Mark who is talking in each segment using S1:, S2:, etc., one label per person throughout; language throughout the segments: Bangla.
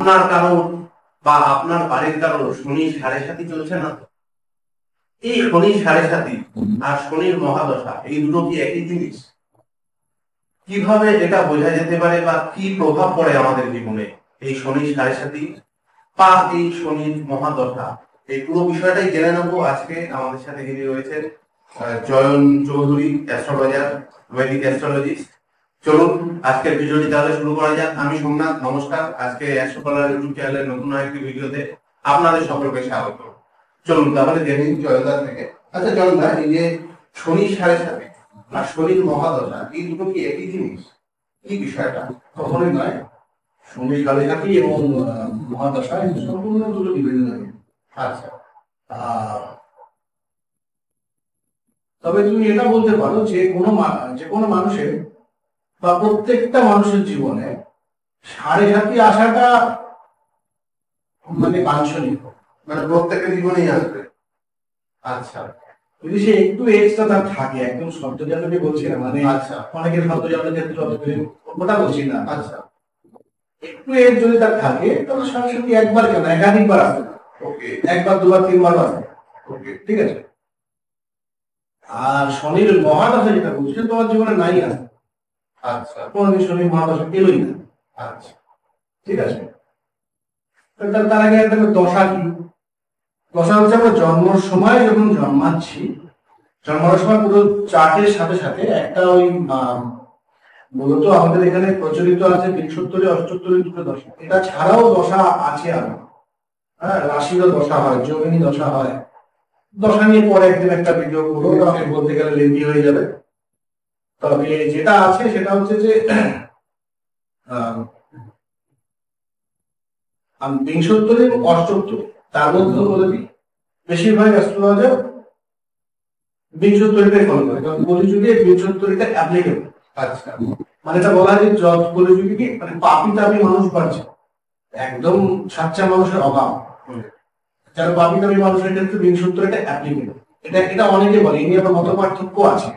S1: আপনার কারো বা আপনার বাড়ির কারো শনি 7.5 চলছে না? এই শনি 7.5 আর শনির মহাদশা এই দুটো কি একই জিনিস? কিভাবে এটা বোঝা যেতে পারে বা কি প্রভাব পড়ে আমাদের জীবনে এই শনি 7.5 বা এই শনির মহাদশা? এই পুরো বিষয়টাই জেনে নেবো আজকে। আমাদের সাথে যিনি রয়েছেন জয়ন চৌধুরী, অ্যাস্ট্রোলজার, বৈদিক অ্যাস্ট্রোলজিস্ট। চলুন আজকের ভিডিওটি তাহলে শুরু করা যাক। আমি সোমনাথ, নমস্কার। আজকে অ্যাস্ট্রোলজার ইউটিউব চ্যানেলের নতুন একটি ভিডিওতে আপনাদের সকলকে স্বাগত। চলুন তাহলে জেনে নিই জয়নদার থেকে। আচ্ছা জয়নদা, এই যে শনি 7.5 আর শনির মহাদশা এই দুটো কি একই জিনিস? কি বিষয়টা?
S2: কখনোই নয়। শনি 7.5 এবং মহাদশা সম্পূর্ণ দুটো বিভিন্ন।
S1: আচ্ছা,
S2: তবে তুমি এটা বলতে পারো যে কোনো মানুষের বা প্রত্যেকটা মানুষের জীবনে 7.5 আসাটা মানে বাঞ্ছনীয়,
S1: মানে প্রত্যেকের জীবনেই আসবে। আচ্ছা,
S2: যদি সে একটু এক্সট্রা তার থাকে, একদম শব্দজাতকে বলছি না, মানে
S1: আচ্ছা,
S2: অনেকের শব্দজাতের ক্ষেত্রে ওটা বলছি না।
S1: আচ্ছা,
S2: একটু এর যদি তার থাকে তাহলে সরাসরি একবার কেন একাধিকবার আসবে।
S1: ওকে,
S2: একবার, দুবার, তিনবার আসবে।
S1: ওকে,
S2: ঠিক আছে। আর শনির মহাদশা যেটা বলছে তোমার জীবনে নাই আসবে।
S1: আচ্ছা,
S2: কোনদিন শনির মহাদশা এলোই না।
S1: আচ্ছা,
S2: ঠিক আছে। তার আগে একটা দশা কি? দশা হচ্ছে আমরা জন্মের সময় যখন জন্মাচ্ছি, জন্মানোর সময় পুরো চার্টের সাথে সাথে একটা ওই মূলত আমাদের এখানে প্রচলিত আছে 73, 78 দুটো দশা। এটা ছাড়াও দশা আছে আরো। হ্যাঁ, রাশিরও দশা হয়, যোগিনী দশা হয়। দশা নিয়ে পরে একদিন একটা ভিডিও করবো, বলতে গেলে লেন্দি হয়ে যাবে। তবে যেটা আছে সেটা হচ্ছে যে 72 এবং 78 তার মধ্যে বলে দিই বেশিরভাগ অ্যাস্ট্রোলজার 72টাই ফলো করে, কারণ কলিযুগে 72টা অ্যাপ্লিকেবল।
S1: আচ্ছা,
S2: মানে এটা বলা যায় কলিযুগে কি মানে পাপি তাপি মানুষ বাড়ছে, একদম সাচ্চা মানুষের অভাব। যারা পাপি তাপি মানুষের ক্ষেত্রে 72টা অ্যাপ্লিকেবল। এটা অনেকে বলে, এই নিয়ে আবার মত পার্থক্য আছে।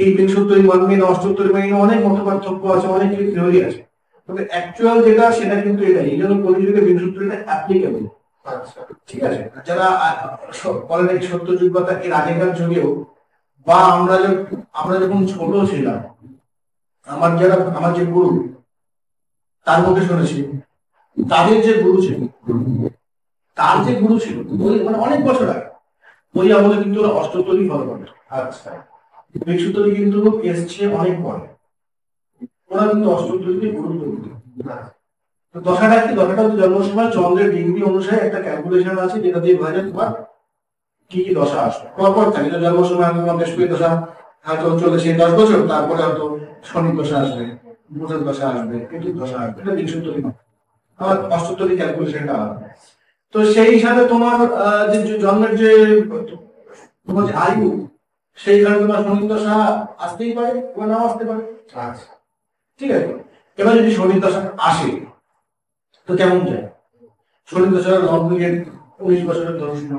S2: এই 72 মানে 78 মানে অনেক মত পার্থক্য আছে, অনেক থিওরি আছে। তবে অ্যাকচুয়াল যেটা সেটা কিন্তু এটাই, এই জন্য কলিযুগে 72টা অ্যাপ্লিকেবল।
S1: আচ্ছা,
S2: ঠিক আছে। যারা বলে নাকি সত্যযুগ বা এর আগেকার যুগেও বা আমরা যখন ছোট ছিলাম, আমার যে গুরু তার মুখে শুনেছি, তাদের যে গুরু ছিল, তার যে গুরু ছিল মানে অনেক বছর আগে, ওই আমলে কিন্তু ওরা অষ্টতরই ফলো করত।
S1: আচ্ছা,
S2: বিংশতরী কিন্তু এসছে অনেক পরে, ওরা কিন্তু অষ্টতরীকে গুরুত্ব দিত। তো দশাটা কি? দশাটা হচ্ছে জন্ম সময় চন্দ্রের ডিগ্রি অনুসারে একটা ক্যালকুলেশন আছে, যেটা দিয়ে বোঝা যায় তোমার কি কি দশা আসবে। পরপর থাকে, জন্ম সময় তোমার বৃহস্পতি দশা হয়তো চলেছে 10 বছর, তারপরে হয়তো শনি দশা আসবে, বুধের দশা আসবে, কেতুর দশা আসবে। এটা বিংশতরী আমার অষ্টতরী ক্যালকুলেশনটা আলাদা। তো সেই হিসাবে তোমার যে জন্মের যে তোমার যে আয়ু, সেইখানে তোমার শনি দশা আসতেই পারে বা নাও আসতে পারে।
S1: আচ্ছা,
S2: ঠিক আছে। এবার যদি শনি দশা আসে তো কেমন যায়? শনি দশা লগ্নের 19 বছরের দর্শন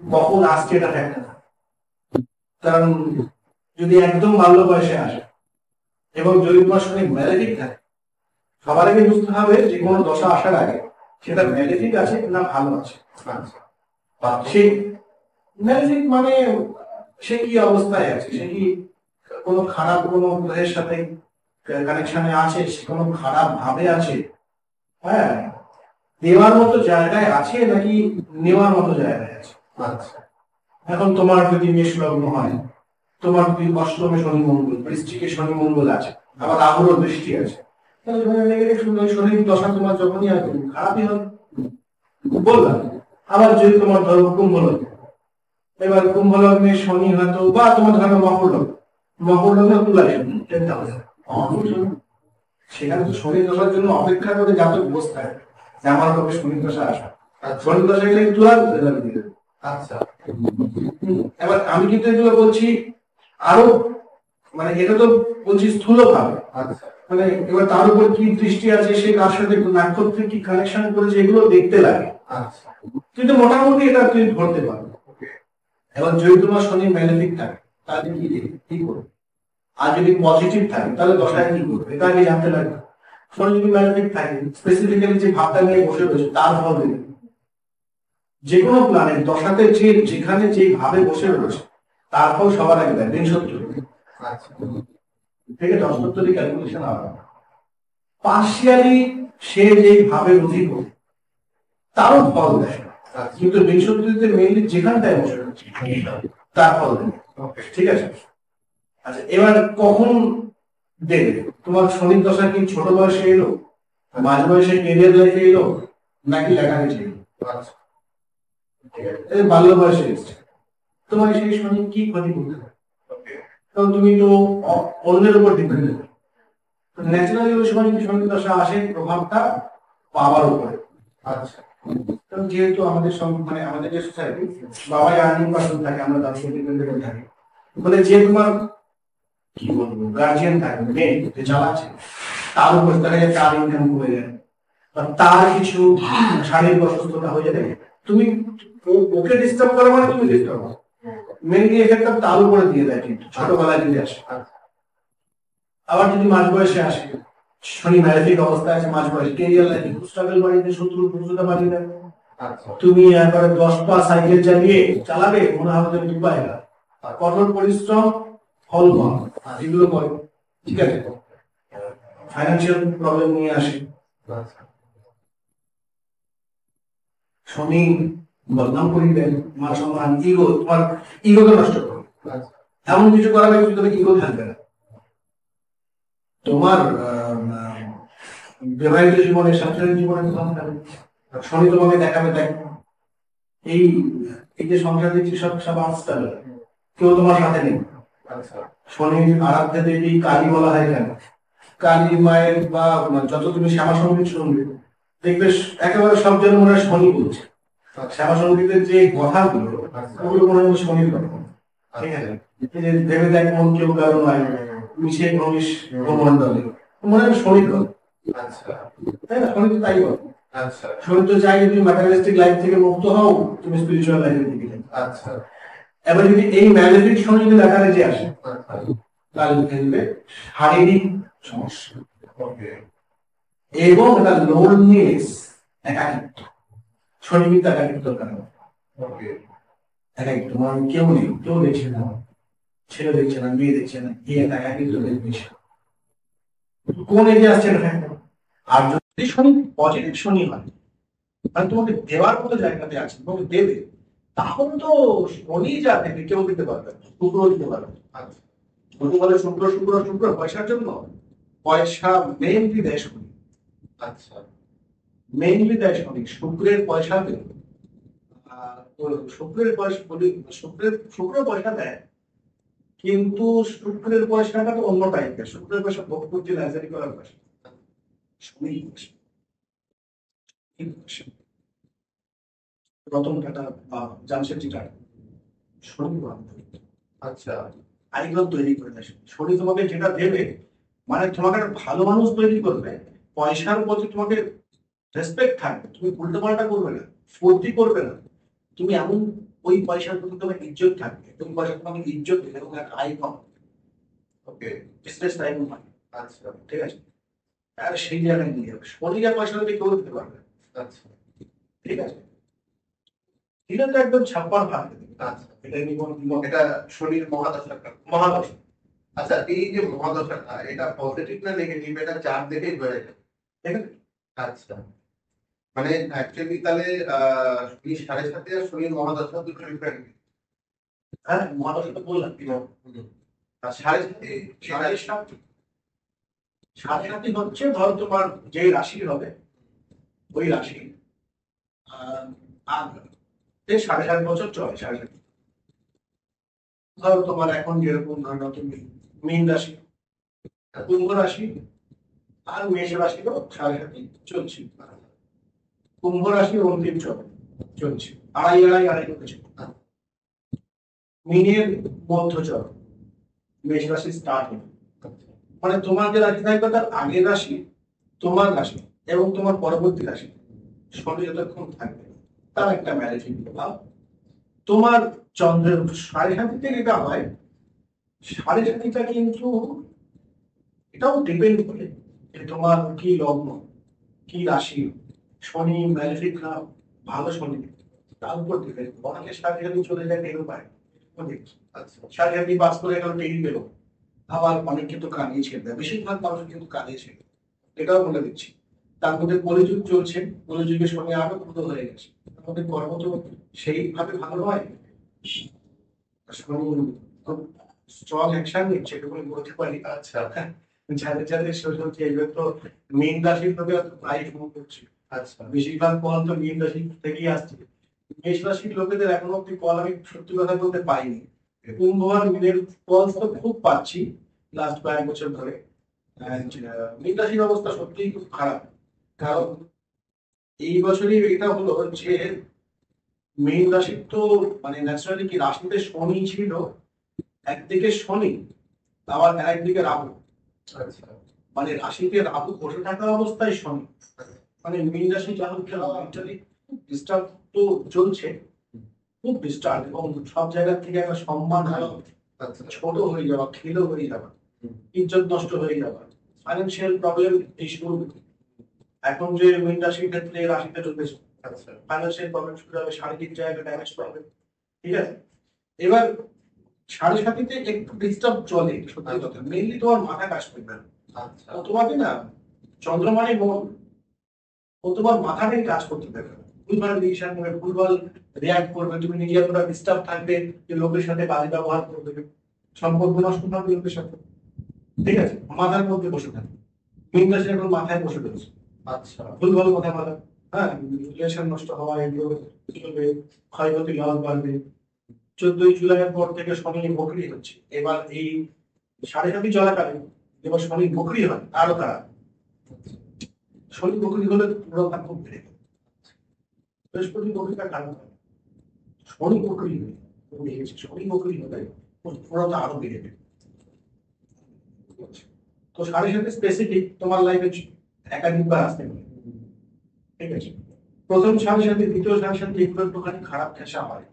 S2: কখন আসছে এটা দেখা না। কারণ যদি একদম বাল্য বয়সে আসে এবং যদি তোমার সঙ্গে ম্যালেফিক থাকে, সবার আগে বুঝতে হবে যে কোনো দশা আসার আগে সেটা ম্যালেফিক আছে না ভালো আছে। সেই ম্যালেফিক মানে সে কি অবস্থায় আছে, সে কি কোনো খারাপ কোনো গ্রহের সাথে কানেকশনে আছে, সে কোনো খারাপ ভাবে আছে, হ্যাঁ, দেওয়ার মতো জায়গায় আছে নাকি নেওয়ার মতো জায়গায় আছে।
S1: আচ্ছা,
S2: এখন তোমার যদি মেষ লগ্ন হয়, তোমার যদি অষ্টমে শনি মঙ্গল, বৃশ্চিকে শনি মঙ্গল আছে, আবার রাহুরও দৃষ্টি আছে, তাহলে শনির দশা তোমার যখনই আসবে খারাপই হবে বললাম। আবার যদি তোমার ধরো কুম্ভ লগ্ন, এবার কুম্ভ লগ্নে শনি হয়তো বা তোমার ধরো মকর লগ্ন, মকর লগ্ন তুলা সেখানে তো শনি দশার জন্য অপেক্ষা করে জাতক বসতে হয় যে আমার কবে শনি দশা আসবে। শনি দশা গেলে তুলা দিয়ে দেবে।
S1: আচ্ছা,
S2: এবার আমি কিন্তু এগুলো বলছি আরো, মানে এটা তো বলছি স্থূল ভাবে।
S1: আচ্ছা,
S2: মানে এবার তার উপর কি দৃষ্টি আছে, সে কার সাথে নাক্ষত্রিক কি কানেকশন করেছে, এগুলো দেখতে লাগে।
S1: আচ্ছা,
S2: কিন্তু মোটামুটি এটা তুই ধরতে পারবে। এবার যদি তোমার শনি ম্যালেফিক থাকে তাহলে কি করবে, আর যদি পজিটিভ থাকে তাহলে দশায় কি করবে, এটা আগে জানতে লাগবে। শনি যদি ম্যালেফিক থাকে, স্পেসিফিক্যালি যে ভাবটা নিয়ে বসে রয়েছে তার ফল দেবে। যে কোনো প্ল্যানেট দশাতে যেখানে যে ভাবে বসে রয়েছে তার ফল সবার আগে দেয় বৃহস্পতি। ঠিক আছে, অষ্টত্তরী ক্যালকুলেশন আলাদা। পার্সিয়ালি সে যেই ভাবে অধিক তারও ফল দেয়, কিন্তু বৃহস্পতিতে মেইনলি যেখানটায় বসে রয়েছে তার ফল দেয়। ঠিক আছে, আচ্ছা এবার কখন দেবে? তোমার শনির দশা কি ছোট বয়সে এলো, মাঝ বয়সে কেরিয়ার লাইফে এলো, নাকি লেখালেখি এলো? বাল্য বয়সে এসছে, তোমার সেই শনি কি ক্ষতি করতে পারে? কারণ তুমি তো অন্যের উপর ডিপেন্ডেন্ট। ন্যাচারালি ওই সময় যদি শনির দশা আসে প্রভাবটা বাবার উপরে। আচ্ছা, কারণ যেহেতু আমাদের মানে আমাদের যে সোসাইটি বাবাই আর্নিং পার্সন থাকে, আমরা তার উপর ডিপেন্ডেন্ট থাকি, মানে যে তোমার কি বলবো গার্জিয়ান থাকে, মেয়ে যে চালাচ্ছে তার উপর দেখা যায় তার ইনকাম কমে যায় বা তার কিছু শারীরিক অসুস্থতা হয়ে যাবে, তুমি ওকে ডিস্টার্ব করো মানে তুমি ডিস্টার্ব করো। মেনলি এফেক্টটা তার উপরে দিয়ে দেয় কিন্তু ছোটবেলায় যদি আসে। আবার যদি মাঝ বয়সে আসে, শনি ম্যালেফিক অবস্থায় আছে, মাঝ বয়সে কেরিয়ার লাইফে স্ট্রাগল বাড়িতে, শত্রুর প্রচুরতা বাড়িয়ে দেয়। তুমি একবারে 10 পা সাইকেল চালিয়ে চালাবে, মনে হবে যে তুমি পাইলা। কঠোর পরিশ্রম, ফল কম, এগুলো করে। ঠিক আছে, ফাইন্যান্সিয়াল প্রবলেম নিয়ে আসে। শনি বদনাম করিয়ে দেন, মান সম্মান, ইগো, তোমার ইগোকে নষ্ট করো। এমন কিছু করাবে তুমি ইগো থাকবে না। তোমার বিবাহিত জীবনে, সাংসারিক জীবনে শনি তোমাকে দেখাবে, দেখো এই এই যে সংসার দিচ্ছি সব আনস্টেবল, কেউ তোমার সাথে নেই। শনির আরাধ্যা দেবী কালী বলা হয় কেন? কালী মায়ের বা যত তুমি শ্যামা সঙ্গীত শুনবে দেখবে একেবারে সব যেন মনে হয় শনি বলছে। শ্যামা সঙ্গীতের যে কথাগুলো ওগুলো মনে হয় শনির কথা। ঠিক আছে, এই যে ভেবে দেখ মন কেউ কারো নয়, মিশে ঘনিস ভূমণ্ডলে, মনে হয় শনির কথা। তাই না? শনি তো তাই বলে। শনি তো চাই তুমি ম্যাটেরিয়ালিস্টিক লাইফ থেকে মুক্ত হও, তুমি স্পিরিচুয়াল লাইফের দিকে যাও। এবার যদি এই ম্যালেফিক শনি যদি আকারে যে আসে, তাহলে দেখবে শারীরিক সমস্যা এবং একটা লোনলিনেস, একাকিত্ব। শনি কিন্তু একাকিত্বর কারণ। একাকিত্ব মানে কেউ নেই, কেউ দেখছে না, ছেলে দেখছে না, মেয়ে দেখছে না, এই একটা একাকিত্ব দেখছে। কোন এরিয়া আসছে এটা? আর যদি শনি পজিটিভ শনি হয়, মানে তোমাকে দেওয়ার মতো জায়গাতে আছে, তোমাকে দেবে, তাহলে তো শনি যা দেবে কেউ দিতে পারবে না, শুক্র দিতে পারবে। বলে শুক্র শুক্র শুক্র পয়সার জন্য, পয়সা মেইনলি দেয় শনি। আচ্ছা, মেইনলি দেয় শনি, শুক্রের পয়সা দেয়। শুক্রের পয়সা বলি, শুক্র পয়সা দেয়, কিন্তু শুক্রের পয়সাটা তো অন্য টাইপের। শুক্রের পয়সা ভোগ করতে লাইজারি করার পয়সা, শনি পয়সা। রতন টাটা বা জামশেদজি টাটা শনি। আচ্ছা, আইগুলো তৈরি করে দেয় শনি। তোমাকে যেটা দেবে মানে তোমাকে ভালো মানুষ তৈরি করবে, পয়সার প্রতি তোমাকে রেসপেক্ট থাকবে, তুমি উল্টো পাল্টা করবে না, ফুর্তি করবে না, তুমি এমন ওই পয়সার প্রতি তোমার ইজ্জত থাকবে, তুমি পয়সা তোমাকে ইজ্জত দেবে এবং একটা আইকন। ওকে, বিজনেস টাইম হয়। আচ্ছা, ঠিক আছে, আর সেই জায়গায় নিয়ে যাবে শনি। যা পয়সা দেবে কেউ দিতে পারবে। আচ্ছা, ঠিক আছে, এটা তো একদম ছাপ্পার ভাগ। আচ্ছা, এটা এটা শনির মহাদশা। আচ্ছা, এই যে মহাদশাটা এটা পজিটিভ না নেগেটিভ, এটা চার দিকেই বেড়ে যায়। ঠিক আছে, আচ্ছা, মানে অ্যাকচুয়ালি তাহলে শনি 7.5 আর শনির মহাদশা দুটো ডিফারেন্ট। হ্যাঁ, মহাদশা তো বললাম কি, আর 7.5 7.5 হচ্ছে ধরো তোমার যে রাশি হবে ওই রাশি 7.5 বছর চলে। 7.5 ধরো তোমার এখন যেরকম ধরো তুমি মীন রাশি, কুম্ভ রাশি আর মেষ রাশিরও 7.5 চলছে। কুম্ভ রাশি অন্তিম চলছে, আড়াই হচ্ছে। মিনের মধ্যচর, মেষ রাশি স্টার্ট হবে। মানে তোমার যে রাশি থাকবে তার আগের রাশি, তোমার রাশি এবং তোমার পরবর্তী রাশি শনি যতক্ষণ থাকবে তার একটা ম্যারেজিং প্রভাব। তোমার চন্দ্রের 7.5 যেটা হয়, 7.5টা কিন্তু এটাও ডিপেন্ড করে যে তোমার কি লগ্ন, কি রাশি, শনি ম্যালেফিক না ভালো শনি, তার উপর ডিপেন্ড। অনেকে সাথে চলে যায় টেরও পায়। আচ্ছা, সাথে পাস করে গেল, টেরি পেল, আবার অনেক কিন্তু কাঁদিয়ে ছেড়ে দেয়, বেশিরভাগ মানুষ কিন্তু কাঁদিয়ে ছেড়ে দেয়। এটাও বলে দিচ্ছি। তার মধ্যে কলিযুগ চলছে, কলিযুগের সঙ্গে আরো দ্রুত হয়ে গেছে। আমাদের কর্ম তো সেইভাবে ভালো হয়, খুব স্ট্রং অ্যাকশন নিচ্ছে, এটুকু আমি বলতে পারি। আচ্ছা, যাদের যাদের সোশ্যাল এগুলো তো মেন রাশির লোকেরা তো প্রায় শুরু করছে। আচ্ছা, বেশিরভাগ কল তো মেন রাশি থেকেই আসছে। মেষ রাশির লোকেদের এখনো অব্দি কল আমি সত্যি কথা বলতে পাইনি। কুম্ভ আর মীনের কল তো খুব পাচ্ছি লাস্ট কয়েক বছর ধরে। মীন রাশির অবস্থা সত্যিই খুব খারাপ, কারণ এই বছরই এটা হলো যে মীন রাশির তো মানে ন্যাচারালি কি রাশিতে শনি ছিল, একদিকে শনি আবার একদিকে রাহু। আচ্ছা, মানে রাশিতে রাহু বসে থাকা অবস্থায় শনি, মানে মীন রাশি জাতককে মেন্টালি ডিস্টার্ব তো চলছে, খুব ডিস্টার্ব, এবং সব জায়গা থেকে একটা সম্মান হারানো, ছোট হয়ে যাওয়া, খেলো হয়ে যাওয়া, ইজ্জত নষ্ট হয়ে যাওয়া, ফাইন্যান্সিয়াল প্রবলেম ইস্যু। এখন যে মীন রাশির ক্ষেত্রে রাশিতে ঢুকেছে, ফাইন্যান্সিয়াল প্রবলেম শুরু হবে, শারীরিক জায়গা ড্যামেজ প্রবলেম। ঠিক আছে, এবার সাড়ে সাতিতে একটু ডিস্টার্ব চলে, সত্যি কথা। মেইনলি তোমার মাথা কাজ করবে না। আচ্ছা, তোমাকে না চন্দ্রমানে মন, ও তোমার মাথাটাই কাজ করতে দেবে না। ভুলভাল ডিসিশন নেবে, ভুলভাল রিয়াক্ট করবে, তুমি নিজে এতটা ডিস্টার্ব থাকবে যে লোকের সাথে বাজে ব্যবহার করবে, সম্পর্ক নষ্ট হবে লোকের সাথে। ঠিক আছে, মাথার মধ্যে বসে থাকবে। মীন রাশি এখন মাথায় বসে রয়েছে। আচ্ছা, ভুলভাল কথা বলা, হ্যাঁ, রিলেশন নষ্ট হওয়া, এগুলো চলবে, ক্ষয়ক্ষতি লস বাড়বে। 14ই জুলাইয়ের পর থেকে শনি বকরি হচ্ছে। এবার এই সাড়ে সাতি চলাকালীন এবার শনি বকরি হয়, আরো তারা শনি বকরি হলে পুরোটা খুব বেড়ে যায়। বৃহস্পতি বকরিটা কারণ হয়, শনি বকরি হলে তুমি দেখেছি, শনি বকরি হলে পুরোটা আরো বেড়ে যায়। তো সাড়ে সাথে স্পেসিফিক তোমার লাইফে একাধিকবার আসতে পারে। ঠিক আছে, প্রথম সাড়ে সাথে, দ্বিতীয় সাড়ে সাথে এগুলো একটুখানি খারাপ ঠেসা হয়,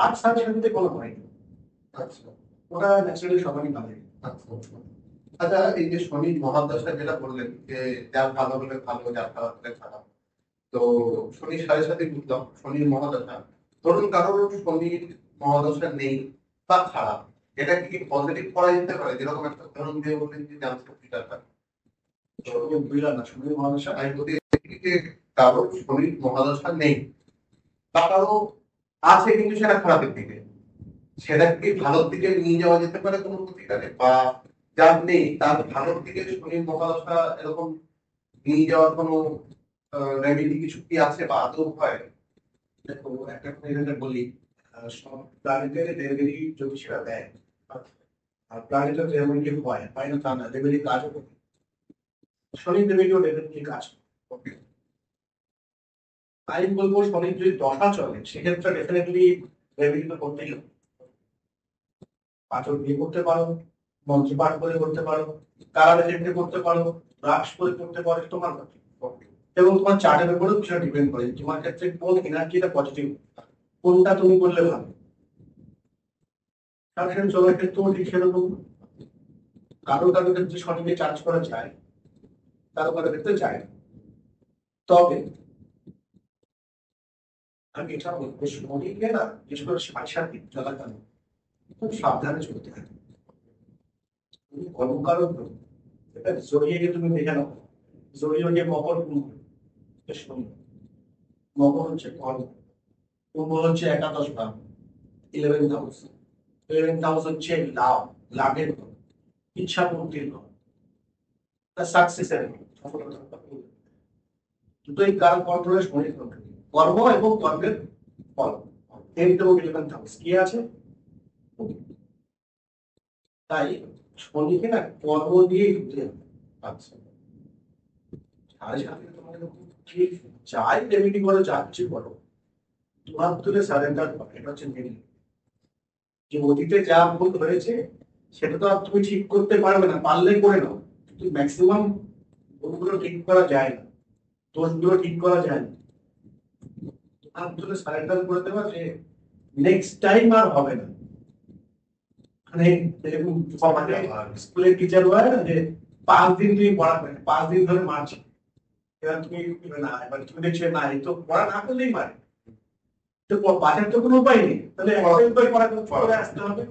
S2: আর সাড়ে সাথে কোনো হয়নি। আচ্ছা, ওটা ন্যাচারালি সবারই ভালো। আচ্ছা, আচ্ছা, এই যে শনি মহাদশা যেটা বললেন যে যার ভালো হলে ভালো, যার খারাপ হলে খারাপ, তো শনি সাড়ে সাথে বুঝলাম শনির মহাদশা। ধরুন কারোর শনির মহাদশা নেই বা খারাপ, এটা কি পজিটিভ করা যেতে পারে? যেরকম একটা উদাহরণ দিয়ে বললেন যে জামশেদপুর বুঝলাম না শনির মহাদশা, আমি বলি যে কারোর শনির মহাদশা নেই বা কারো আছে কিন্তু সেটা খারাপের দিকে, সেটাকে ভালোর দিকে নিয়ে যাওয়া যেতে পারে কোনো প্রতিকারে, বা যার নেই তার ভালোর দিকে শনির মহাদশা এরকম নিয়ে যাওয়ার কোনো রেমেডি কিছু কি আছে বা আদৌ হয়? দেখো, একটা কথা এখানে বলি, সব প্ল্যানেটের রেমেডি জ্যোতিষীরা দেয়, আর প্ল্যানেটের রেমেডি হয় না তা না, রেমেডি কাজও করে। শনির রেমেডিও রেমেডি কাজ করে। আমি বলবো শনির যদি দশা চলে সেক্ষেত্রে ডেফিনেটলি রেমেডি তো করতেই হবে। পাথর দিয়ে করতে পারো, মন্ত্র পাঠ করে করতে পারো, কারা রেখে করতে পারো, রাক্স করে করতে পারো, তোমার কথা। এবং তোমার চার্টের উপরেও কিছু ডিপেন্ড করে তোমার ক্ষেত্রে কোন এনার্জিটা পজিটিভ, কোনটা তুমি করলে ভালো। তাহলে সবার ক্ষেত্রেও ঠিক সেরকম। কারো কারো ক্ষেত্রে শনিকে চার্জ করা যায়, কারো কারো ক্ষেত্রে যায় না। তবে আমি এটা বলবো, শনিকে না বিশেষ করে সাথে চলাকালীন খুব সাবধানে চলতে হবে। তুমি কর্মকারক জড়িয়ে গিয়ে তুমি দেখে নাও, জড়িয়ে গিয়ে মকর কুম্ভ, শনি মকর হচ্ছে কর্ম, কুম্ভ হচ্ছে একাদশ ভাব, 11th হাউস। 11th হাউস হচ্ছে লাভ, লাভের ঘর, ইচ্ছা পূর্তির ঘর, সাকসেসের দুটোই কার কন্ট্রোলে? শনির কন্ট্রোলে। কর্ম এবং কর্মের ফল, 10th এবং 11th হাউস কি আছে। তাই শনিকে না কর্ম দিয়ে ঢুকতে হবে। আচ্ছা, সাড়ে সাথে তোমাকে ঠিক যাই রেমেডি করো, যা কিছু করো, তোমার তুলে সারেন্ডার করে। এটা হচ্ছে মেন, যে অতীতে যা ভুল হয়েছে সেটা তো আর তুমি ঠিক করতে পারবে না, পারলে করে নাও, কিন্তু ম্যাক্সিমাম ভুলগুলো ঠিক করা যায় না, দোষগুলো ঠিক করা যায় না। তোমার তুলে সারেন্ডার করে দেওয়া যে নেক্সট টাইম আর হবে না। মানে এরকম স্কুলের টিচার হয় না যে 5 দিন তুমি পড়া করে 5 দিন ধরে মারছি, এবার তুমি না, এবার তুমি দেখছো না এই তো পড়া না করলেই পারে, তো বাঁচার তো কোনো উপায় নেই, তাহলে একটা উপায় পড়া করে আসতে হবে।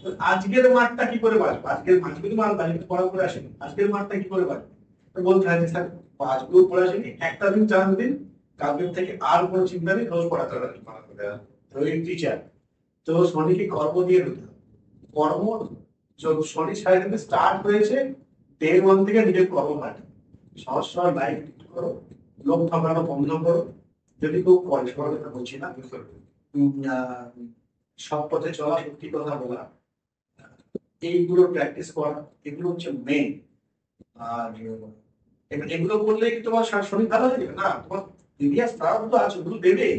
S2: তো আজকের মাঠটা কি করে বাঁচবে, আজকের মাঠ যদি মাঠ বাঁচবে পড়া করে আসেনি, আজকের মাঠটা কি করে বাঁচবে? তো বলতে হয় যে স্যার আজকেও পড়ে আসেনি, একটা দিন চান্স দিন, কালকের থেকে আর কোনো চিন্তা নেই, রোজ পড়াতে হবে। টিচার তো শনিকে কর্ম দিয়ে দিতে হবে। কর্ম শনি সাড়ে থেকে স্টার্ট হয়েছে, ডে 1 থেকে নিজের কর্ম পাঠে সহজ সহজ লাইফ করো, লোক ঠকানো বন্ধ করো, যদি কেউ করে সবার কথা বলছি না, সৎ পথে চলা, সত্যি কথা বলা, এইগুলো প্র্যাকটিস করা, এগুলো হচ্ছে মেন। আর এগুলো করলে কি তোমার শরীর ভালো হয়ে যাবে না, তোমার ইতিহাস খারাপ তো আছে, ওগুলো দেবে,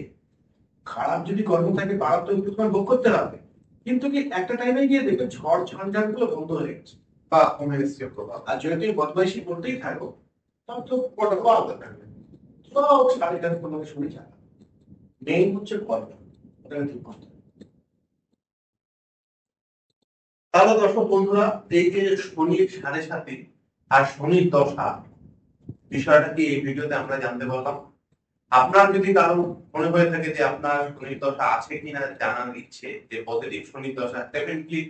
S2: খারাপ যদি কর্ম থাকে খারাপ তো একটু তোমার ভোগ করতে হবে, কিন্তু কি একটা টাইমে গিয়ে দেখবে ঝড় ঝঞ্ঝাট গুলো বন্ধ হয়ে গেছে বা কমে গেছে প্রভাব। আর যদি তুমি বদমাইশি করতেই থাকো তাহলে তো কটা বাড়তে থাকবে, সব সাড়ে তোমাকে শুনে যাবে। মেইন হচ্ছে কর্ম, ওটা ঠিক করতে হবে।
S1: তাহলে দর্শক বন্ধুরা, এই যে শনির 7.5 আর শনির দশা বিষয়টা কি এই ভিডিওতে আমরা জানতে পারলাম। আপনার যদি কারো মনে হয়ে থাকে যে আপনার শনির দশা আছে কিনা জানার ইচ্ছে, যে পজিটিভ শনির দশা, ডেফিনেটলি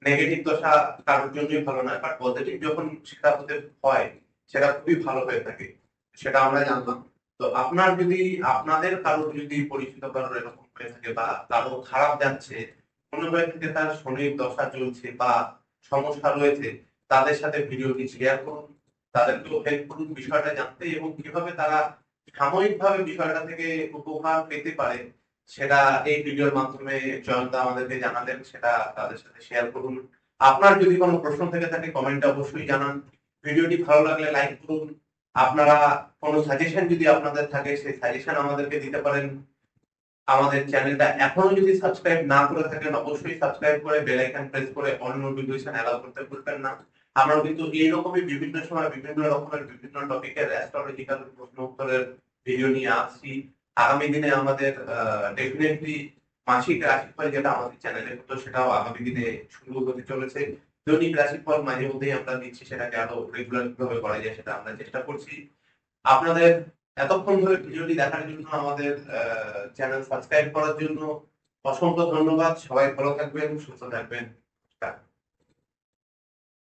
S1: নেগেটিভ দশা কারোর জন্যই ভালো নয়, বাট পজিটিভ যখন সেটা হতে হয় সেটা খুবই ভালো হয়ে থাকে, সেটা আমরা জানলাম। তো আপনার যদি, আপনাদের কারোর যদি পরিচিত কারোর এরকম হয়ে থাকে বা কারো খারাপ যাচ্ছে, মনে হয়ে থাকে তার শনির দশা চলছে বা সমস্যা রয়েছে, তাদের সাথে ভিডিওটি শেয়ার করুন, তাদেরকেও হেল্প করুন বিষয়টা জানতে, এবং কিভাবে তারা সাময়িকভাবে বিষয়টা থেকে উপকার পেতে পারে সেটা এই ভিডিওর মাধ্যমে জয়ন্ত আমাদেরকে জানালেন, সেটা তাদের সাথে শেয়ার করুন। আপনার যদি কোনো প্রশ্ন থেকে থাকে কমেন্টে অবশ্যই জানান। ভিডিওটি ভালো লাগলে লাইক করুন। আপনারা কোনো সাজেশন যদি আপনাদের থাকে সেই সাজেশন আমাদেরকে দিতে পারেন। আমাদের চ্যানেলটা এখনো যদি সাবস্ক্রাইব না করে থাকেন অবশ্যই সাবস্ক্রাইব করে বেল আইকন প্রেস করে অল নোটিফিকেশন অ্যালাউ করতে ভুলবেন না। আমরা কিন্তু এইরকমই বিভিন্ন সময় বিভিন্ন রকমের বিভিন্ন টপিকের অ্যাস্ট্রোলজিক্যাল প্রশ্ন উত্তরের ভিডিও নিয়ে আসছি। আগামী দিনে আমাদের ডেফিনেটলি মাসিক রাশিফল যেটা আমাদের চ্যানেলে হতো সেটাও আগামী দিনে শুরু হতে চলেছে। দৈনিক রাশিফল মাঝে মধ্যেই আমরা দিচ্ছি, সেটাকে আরো রেগুলার কিভাবে করা যায় সেটা আমরা চেষ্টা করছি। আপনাদের এতক্ষণ ধরে ভিডিওটি দেখার জন্য, আমাদের চ্যানেল সাবস্ক্রাইব করার জন্য অসংখ্য ধন্যবাদ। সবাই ভালো থাকবেন, সুস্থ থাকবেন।